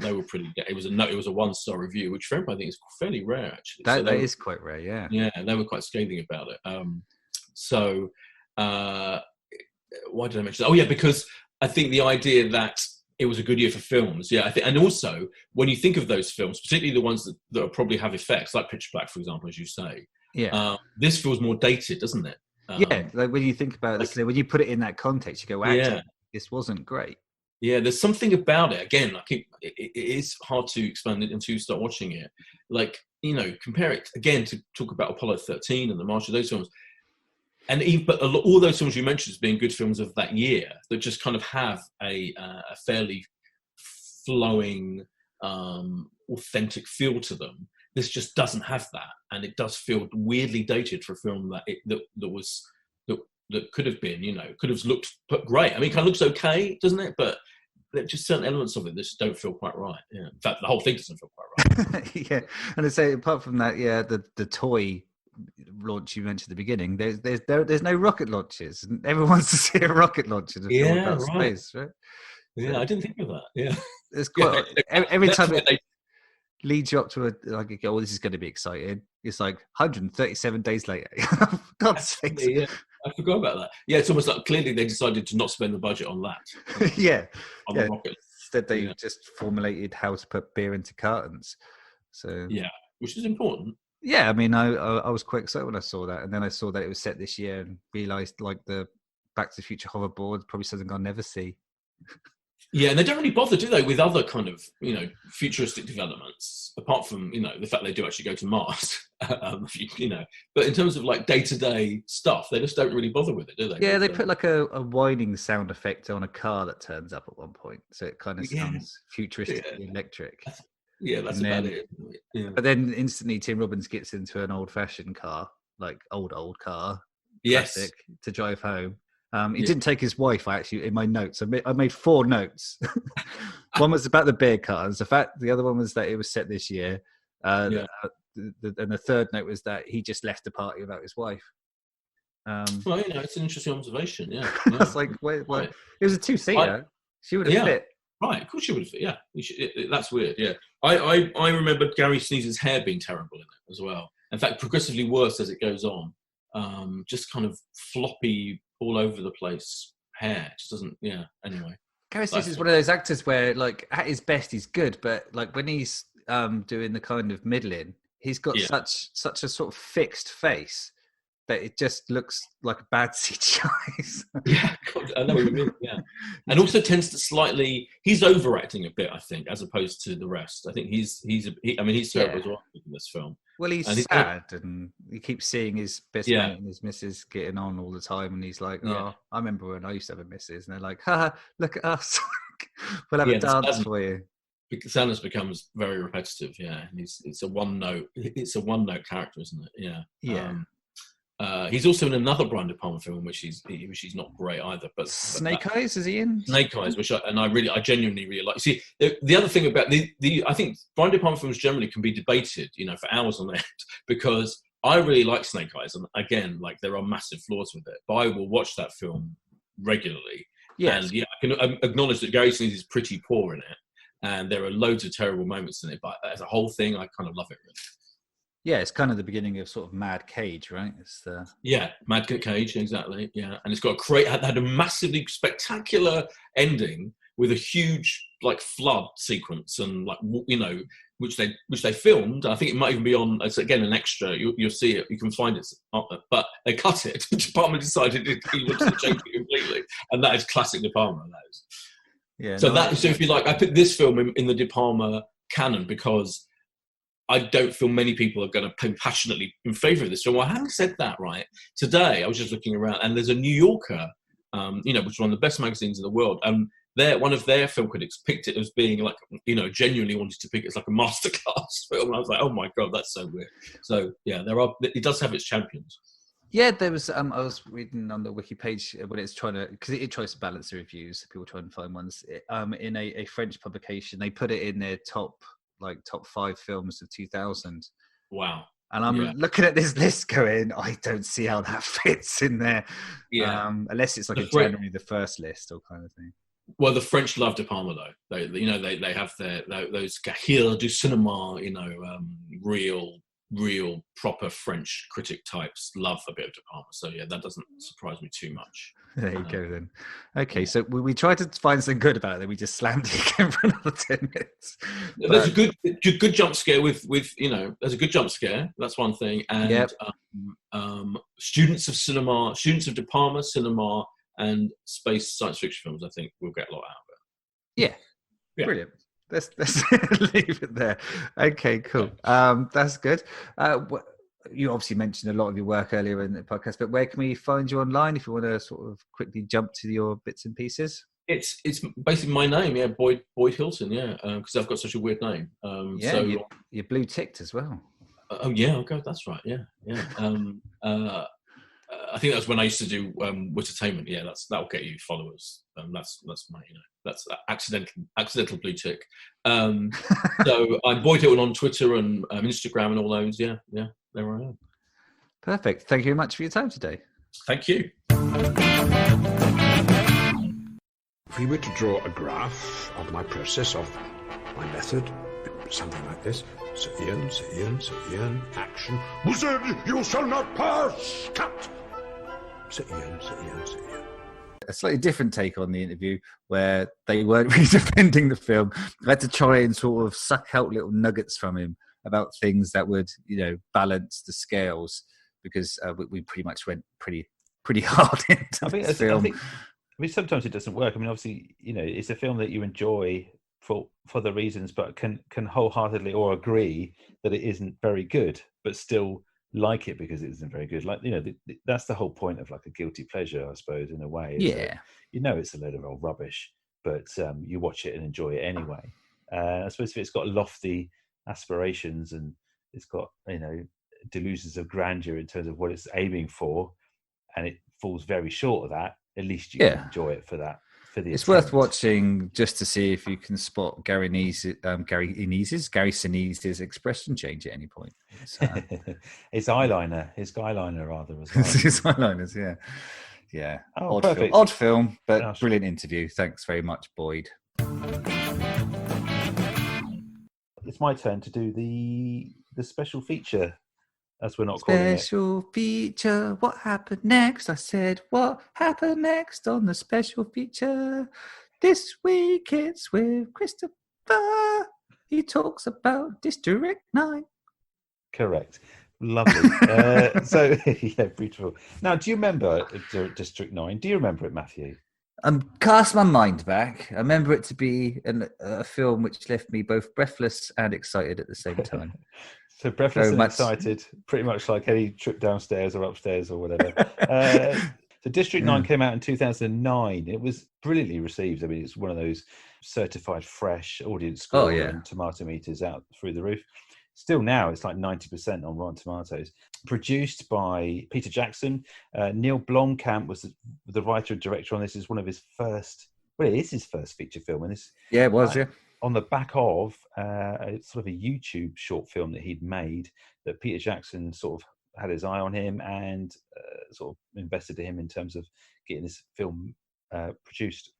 they were pretty. It was a 1-star review, which for everybody I think is fairly rare, actually. That is quite rare, yeah. Yeah, and they were quite scathing about it. Why did I mention that? Oh yeah, because I think the idea that it was a good year for films, I think, and also when you think of those films, particularly the ones that probably have effects, like Pitch Black, for example, as you say, this feels more dated, doesn't it? Like when you think about it, when you put it in that context, you go, actually, this wasn't great. Yeah, there's something about it. Again, it is hard to explain it until you start watching it. Like, compare it again to talk about Apollo 13 and The Martian, those films. But all those films you mentioned as being good films of that year that just kind of have a fairly flowing, authentic feel to them. This just doesn't have that, and it does feel weirdly dated for a film that that could have been, could have looked great. I mean, it kind of looks okay, doesn't it? But there's just certain elements of it that just don't feel quite right. Yeah. In fact, the whole thing doesn't feel quite right. Yeah, and I say apart from that, the toy launch you mentioned at the beginning, there's no rocket launches, and everyone wants to see a rocket launch in a film about space, right? Yeah, I didn't think of that. Yeah, it's quite every time it leads you up to this is going to be exciting. It's like 137 days later. God's sake. Yeah, I forgot about that. Yeah, it's almost like clearly they decided to not spend the budget on that. Yeah, the rocket. Instead, they just formulated how to put beer into cartons. So yeah, which is important. Yeah, I mean, I was quite excited when I saw that, and then I saw that it was set this year, and realised like the Back to the Future hoverboard probably something I'll never see. Yeah, and they don't really bother, do they, with other kind of futuristic developments, apart from the fact they do actually go to Mars. But in terms of like day-to-day stuff, they just don't really bother with it, do they? Yeah, they put like a whining sound effect on a car that turns up at one point, so it kind of sounds futuristically electric. Yeah, that's about it. Yeah. But then instantly Tim Robbins gets into an old-fashioned car, like old car, classic, to drive home. He didn't take his wife. In my notes, I made 4 notes. One was about the beer cartons. The other one was that it was set this year. And the third note was that he just left the party without his wife. Well, it's an interesting observation. Yeah, I was like, wait, it was a 2-seater. She would have fit. Right, of course she would have fit. Yeah, that's weird. Yeah, I remember Gary Sinise's hair being terrible in it as well. In fact, progressively worse as it goes on. Just kind of floppy, all over the place hair. It just doesn't. Yeah. Anyway, Gary Sinise is one of those actors where, like, at his best, he's good, but like when he's doing the kind of middling, he's got such a sort of fixed face that it just looks like a bad CGI. Yeah, God, I know what you mean. Yeah, and also tends to he's overacting a bit, I think, as opposed to the rest. I think he's terrible as well in this film. Well, he's sad, and he keeps seeing his best mate and his missus getting on all the time, and he's like, "Oh, I remember when I used to have a missus," and they're like, "Ha, look at us, we'll have a dance for you." Sanders becomes very repetitive, and it's a one note character, isn't it? Yeah. He's also in another Brian De Palma film, which he's not great either. But Snake Eyes, is he in? Snake Eyes, which I genuinely really like. See, the other thing about I think Brian De Palma films generally can be debated, for hours on end, because I really like Snake Eyes, and again, like there are massive flaws with it, but I will watch that film regularly. Yes. And I can acknowledge that Gary Sinise is pretty poor in it, and there are loads of terrible moments in it, but as a whole thing, I kind of love it really. Yeah, it's kind of the beginning of sort of Mad Cage, right? Mad Cage, exactly. Yeah, and it's got had a massively spectacular ending with a huge like flood sequence, and like which they filmed. I think it might even be on. It's again an extra. You'll see it. You can find it, but they cut it. The department decided he wanted to change it completely, and that is classic De Palma. That is. Yeah. So if you like, I put this film in the De Palma canon because I don't feel many people are going to be passionately in favour of this film. Well, having said that, right, today I was just looking around, and there's a New Yorker, which is one of the best magazines in the world, and one of their film critics picked it as being like, genuinely wanted to pick it as like a masterclass film. And I was like, oh my God, that's so weird. So yeah, it does have its champions. Yeah, there was. I was reading on the wiki page when it's because it tries to balance the reviews. People try and find ones. In a French publication, they put it in their top 5 films of 2000. Wow. And I'm looking at this list going, I don't see how that fits in there. Yeah. Unless it's like generally the first list or kind of thing. Well, the French love De Palma though. They have those cahiers du cinéma, real proper French critic types love a bit of De Palma. So yeah, that doesn't surprise me too much. There you go then. Okay, so we tried to find something good about it, then we just slammed it again for another 10 minutes. There's a good jump scare with there's a good jump scare. That's one thing. And students of De Palma cinema and space science fiction films, I think we'll get a lot out of it. Yeah. Brilliant. Let's leave it there. Okay, cool. That's good. You obviously mentioned a lot of your work earlier in the podcast, but where can we find you online if you want to sort of quickly jump to your bits and pieces? It's basically my name, Boyd Hilton, because I've got such a weird name. You're blue ticked as well. Oh God, that's right, yeah. I think that's when I used to do Wittertainment. Yeah, that'll get you followers. That's my, that's accidental blue tick. So I'm Boyd Hilton on Twitter and Instagram and all those. Yeah, there I am. Perfect. Thank you very much for your time today. Thank you. If we were to draw a graph of my process, of my method, something like this. Sir Ian, action. Wizard, you shall not pass! Cut! Sir Ian. A slightly different take on the interview where they weren't really defending the film. I had to try and sort of suck out little nuggets from him about things that would, balance the scales, because we pretty much went pretty hard into the film. I mean, sometimes it doesn't work. I mean, obviously, it's a film that you enjoy for the reasons, but can wholeheartedly or agree that it isn't very good, but still like it because it isn't very good. Like, that's the whole point of like a guilty pleasure, I suppose, in a way. Yeah. It's a load of old rubbish, but you watch it and enjoy it anyway. I suppose if it's got lofty aspirations and it's got, delusions of grandeur in terms of what it's aiming for, and it falls very short of that, at least you can enjoy it for that. It's worth watching just to see if you can spot Gary Sinise's expression change at any point. His guyliner rather as well. His eyeliners, yeah. Oh, perfect. Odd film, but brilliant interview. Thanks very much, Boyd. It's my turn to do the special feature, as we're not calling it. Special feature, what happened next? I said, what happened next on the special feature? This week it's with Christopher. He talks about District 9. Correct. Lovely. So, yeah, beautiful. Now, do you remember District 9? Do you remember it, Matthew? Cast my mind back. I remember it to be a film which left me both breathless and excited at the same time. So breathless and excited, pretty much like any trip downstairs or upstairs or whatever. So District 9 came out in 2009. It was brilliantly received. I mean, it's one of those certified fresh audience score and tomato meters out through the roof. Still now, it's like 90% on Rotten Tomatoes. Produced by Peter Jackson. Neil Blomkamp was the writer and director on this. It's one of his first, it is his first feature film. And this, it was, on the back of sort of a YouTube short film that he'd made, that Peter Jackson sort of had his eye on him and sort of invested in him in terms of getting this film produced.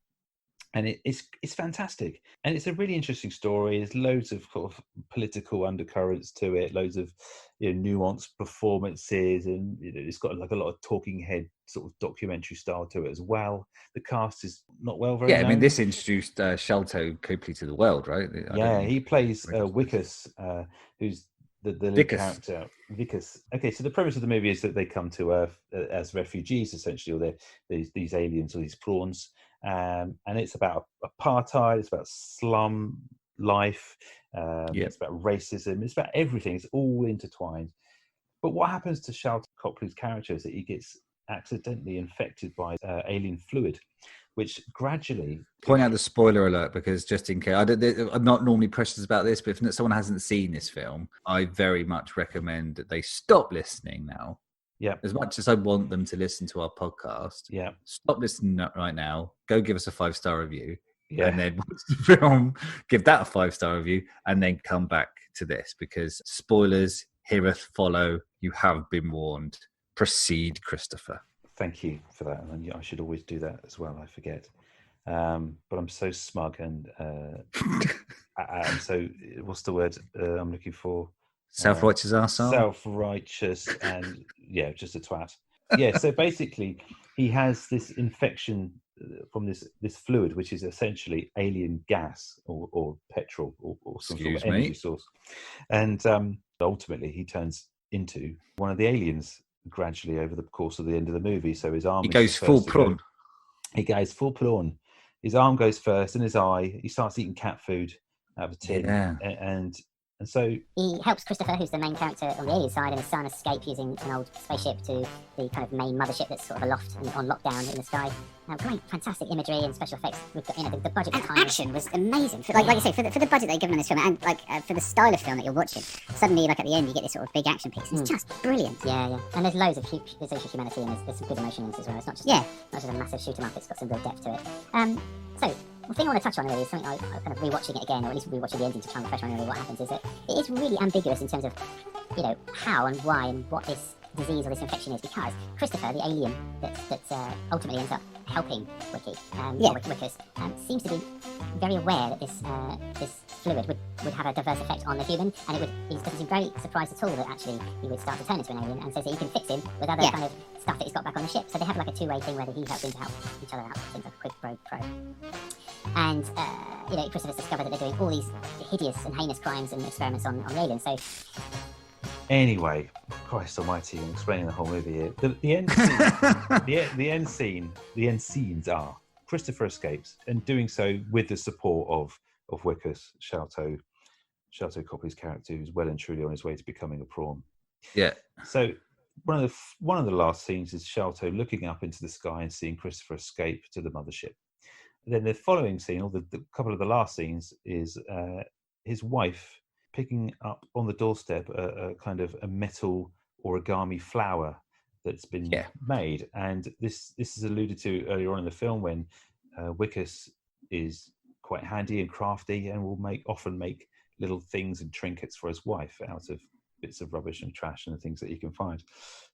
And it's fantastic. And it's a really interesting story. There's loads of sort of political undercurrents to it, loads of nuanced performances, and it's got like a lot of talking head sort of documentary style to it as well. The cast is not very known. I mean, this introduced Sholto Copley to the world, right? He plays Wickus, who's the lead character. Vicus. Okay, so the premise of the movie is that they come to Earth as refugees, essentially, or these aliens or these prawns. And it's about apartheid, it's about slum life, it's about racism, it's about everything. It's all intertwined. But what happens to Sholto Copley's character is that he gets accidentally infected by alien fluid, which gradually... Point out the spoiler alert, because just in case, I'm not normally precious about this, but if someone hasn't seen this film, I very much recommend that they stop listening now. Yeah. As much as I want them to listen to our podcast, stop listening right now. Go give us a 5-star review, and then watch the film, give that a 5-star review, and then come back to this, because spoilers heareth follow. You have been warned. Proceed, Christopher. Thank you for that. And I should always do that as well. I forget. But I'm so smug and I'm so. What's the word I'm looking for? Self-righteous arsehole? Self-righteous and, just a twat. Yeah, so basically he has this infection from this fluid, which is essentially alien gas or petrol or some sort of energy source. And ultimately he turns into one of the aliens gradually over the course of the end of the movie. So his arm... He goes full prawn. He goes full prawn. His arm goes first and his eye. He starts eating cat food out of a tin. Yeah. And And so he helps Christopher, who's the main character on the alien side, and his son escape using an old spaceship to the kind of main mothership that's sort of aloft and on lockdown in the sky. Great, fantastic imagery and special effects. We've got, the budget and action was amazing. Like you say, for the budget they've given on this film, and for the style of film that you're watching, suddenly at the end you get this sort of big action piece. It's just brilliant. Yeah. And there's loads of social humanity, and there's some good emotion in this as well. It's not just a massive shoot 'em up. It's got some real depth to it. So the thing I want to touch on really is something I kind of rewatching it again, or at least rewatching the ending to try and refresh my memory what happens, is that it is really ambiguous in terms of, how and why and what this disease or this infection is, because Christopher, the alien that ultimately ends up helping Wiki, Wickers, seems to be very aware that this fluid would have a diverse effect on the human, and he doesn't seem very surprised at all that actually he would start to turn into an alien, and says that he can fix him with other kind of stuff that he's got back on the ship. So they have like a two-way thing where he helps him to help each other out, things like quid pro quo. And Christopher's discovered that they're doing all these hideous and heinous crimes and experiments on the aliens. So anyway, Christ Almighty, I'm explaining the whole movie here. The end scene, the end scenes are Christopher escapes, and doing so with the support of Wickers, Sholto Copley's character, who's well and truly on his way to becoming a prawn. Yeah. So one of the last scenes is Sholto looking up into the sky and seeing Christopher escape to the mothership. And then the following scene, or the couple of the last scenes, is his wife picking up on the doorstep a kind of a metal origami flower that's been made. And this is alluded to earlier on in the film when Wickers is quite handy and crafty and will often make little things and trinkets for his wife out of bits of rubbish and trash and the things that he can find.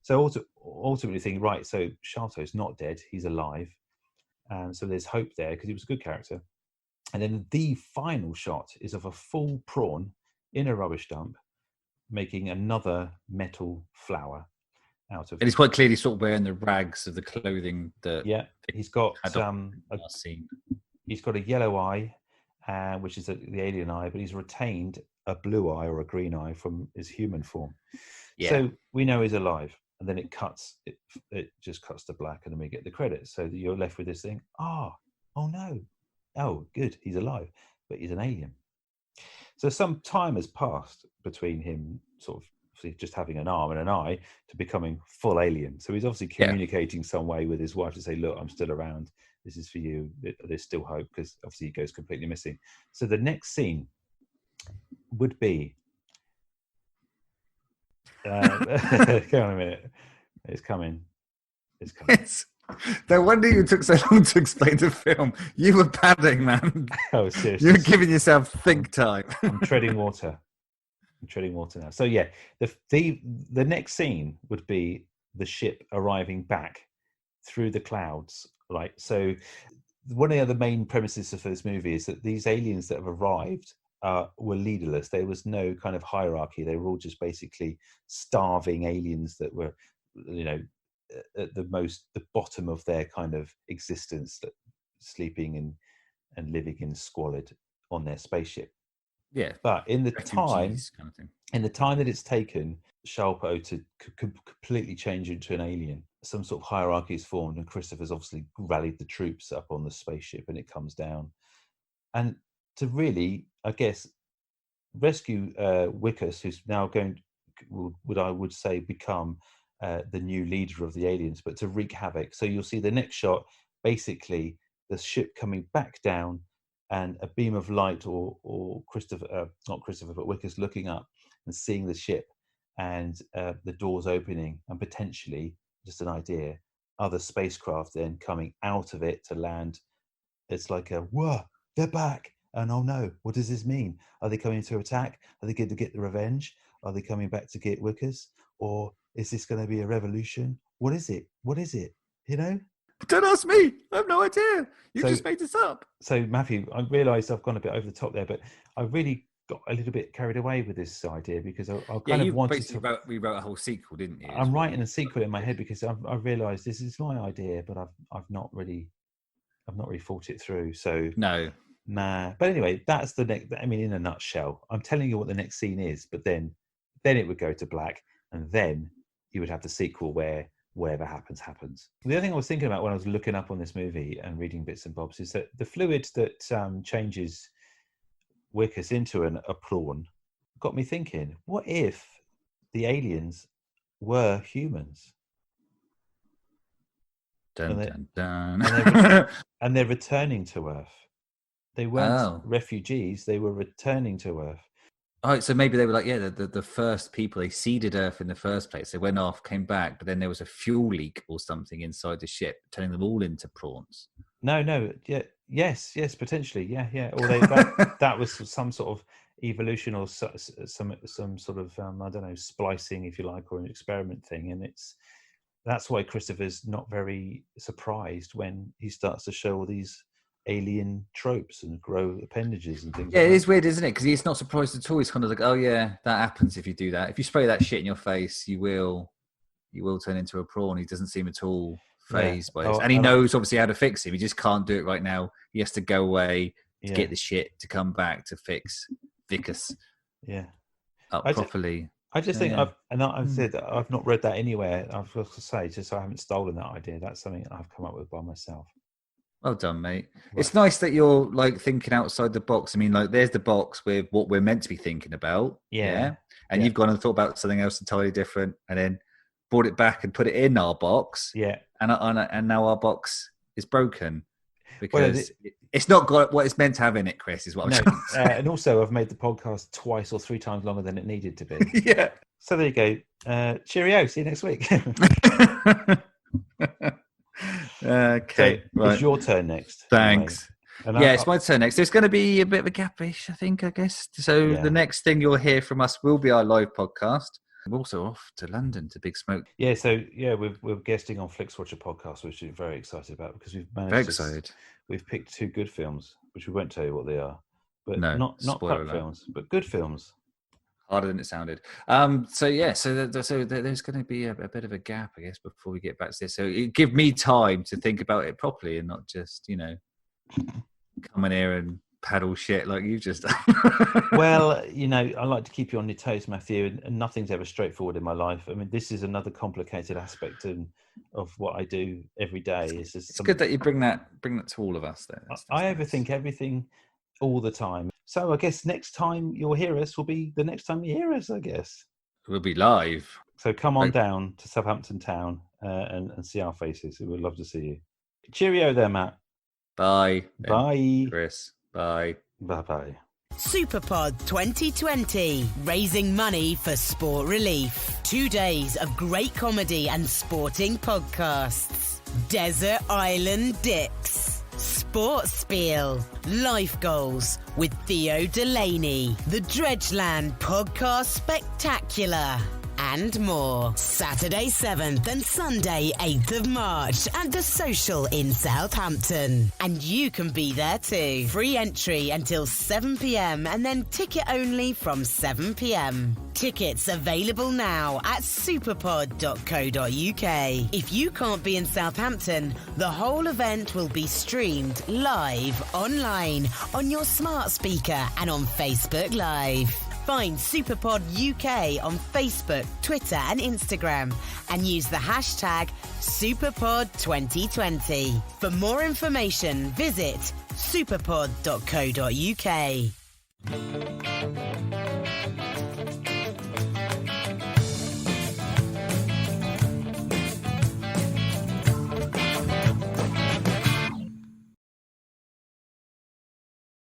So ultimately thinking, right, so Sholto's not dead, he's alive. So there's hope there because he was a good character. And then the final shot is of a full prawn in a rubbish dump making another metal flower out of. And he's quite clearly sort of wearing the rags of the clothing that. Yeah, he's got he's got a yellow eye, which is the alien eye, but he's retained a blue eye or a green eye from his human form. Yeah. So we know he's alive. And then it just cuts to black, and then we get the credits. So you're left with this thing. Oh no. Oh, good. He's alive, but he's an alien. So some time has passed between him sort of just having an arm and an eye to becoming full alien. So he's obviously communicating some way with his wife to say, look, I'm still around. This is for you. There's still hope, because obviously he goes completely missing. So the next scene would be, hang on a minute. It's coming. No wonder you took so long to explain the film. You were padding, man. Oh, seriously. You were giving yourself think time. I'm treading water now. So yeah, the next scene would be the ship arriving back through the clouds. Right. So one of the other main premises of this movie is that these aliens that have arrived were leaderless. There was no kind of hierarchy. They were all just basically starving aliens that were, at the bottom of their kind of existence, sleeping and living in squalid on their spaceship. Yeah. But in the time that it's taken Sholto to completely change into an alien, some sort of hierarchy is formed, and Christopher's obviously rallied the troops up on the spaceship, and it comes down. And to really, I guess, rescue Wickers, who's now I would say, become the new leader of the aliens, but to wreak havoc. So you'll see the next shot, basically the ship coming back down, and a beam of light, or not Christopher, but Wickers looking up and seeing the ship, and the doors opening, and potentially, just an idea, other spacecraft then coming out of it to land. It's like whoa, they're back. And oh no, what does this mean? Are they coming to attack? Are they going to get the revenge? Are they coming back to get Wickers? Or is this going to be a revolution? What is it? Don't ask me. I have no idea. You just made this up. So Matthew, I realised I've gone a bit over the top there, but I really got a little bit carried away with this idea, because I kind of wanted to. We wrote a whole sequel, didn't you? I'm writing a sequel in my head because I've realised this is my idea, but I've not really thought it through. So no. Nah. But anyway, that's the next. I mean, in a nutshell, I'm telling you what the next scene is, but then it would go to black, and then you would have the sequel where whatever happens. The other thing I was thinking about when I was looking up on this movie and reading bits and bobs is that the fluid that changes Wickers into a prawn got me thinking, what if the aliens were humans? Dun, dun, dun. And they're returning to Earth. They weren't refugees, they were returning to Earth. Oh, so maybe they were like, the first people, they seeded Earth in the first place. They went off, came back, but then there was a fuel leak or something inside the ship, turning them all into prawns. No, yes, potentially, yeah. Or that was some sort of evolution or some sort of I don't know, splicing, if you like, or an experiment thing, and that's why Christopher's not very surprised when he starts to show all these alien tropes and grow appendages and things. Yeah, it is weird, isn't it? Because he's not surprised at all. He's kind of like, oh yeah, that happens if you do that. If you spray that shit in your face, you will turn into a prawn. He doesn't seem at all phased by this, and he knows obviously how to fix him. He just can't do it right now. He has to go away to get the shit to come back to fix Vicus. Yeah, up properly. I just think I've said I've not read that anywhere. I've got to say, just so I haven't stolen that idea. That's something I've come up with by myself. Well done, mate. Right. It's nice that you're like thinking outside the box. I mean, like there's the box with what we're meant to be thinking about. Yeah. And you've gone and thought about something else entirely different and then brought it back and put it in our box. Yeah. And now our box is broken because it's not got what it's meant to have in it, Chris, is what I'm saying. And also I've made the podcast twice or 3 times longer than it needed to be. Yeah. So there you go. Cheerio. See you next week. Okay, so right. It's your turn next. Thanks. It's my turn next. There's going to be a bit of a gapish, I guess. So the next thing you'll hear from us will be our live podcast. We're also off to London to Big Smoke. Yeah, so we're guesting on Flixwatcher podcast, which we're very excited about because we've managed. We've picked 2 good films, which we won't tell you what they are, but not crap films, but good films. Harder than it sounded. So there's going to be a bit of a gap, I guess, before we get back to this. So it give me time to think about it properly and not just, come in here and paddle shit like you've just done. Well, I like to keep you on your toes, Matthew, and nothing's ever straightforward in my life. I mean, this is another complicated aspect of what I do every day. It's good that you bring that to all of us, though. I overthink everything all the time. So I guess next time you'll hear us will be the next time you hear us, I guess. We'll be live. So come on down to Southampton Town and see our faces. We would love to see you. Cheerio there, Matt. Bye. Bye. Chris. Bye. Bye-bye. Superpod 2020, raising money for sport relief. 2 days of great comedy and sporting podcasts. Desert Island Dicks. Sports Spiel, Life Goals with Theo Delaney, the Dredgeland Podcast Spectacular, and more. Saturday 7th and Sunday 8th of March at The Social in Southampton. And you can be there too. Free entry until 7 p.m. and then ticket only from 7 p.m. Tickets available now at superpod.co.uk. If you can't be in Southampton, the whole event will be streamed live online on your smart speaker and on Facebook Live. Find Superpod UK on Facebook, Twitter and Instagram and use the hashtag Superpod2020. For more information, visit superpod.co.uk.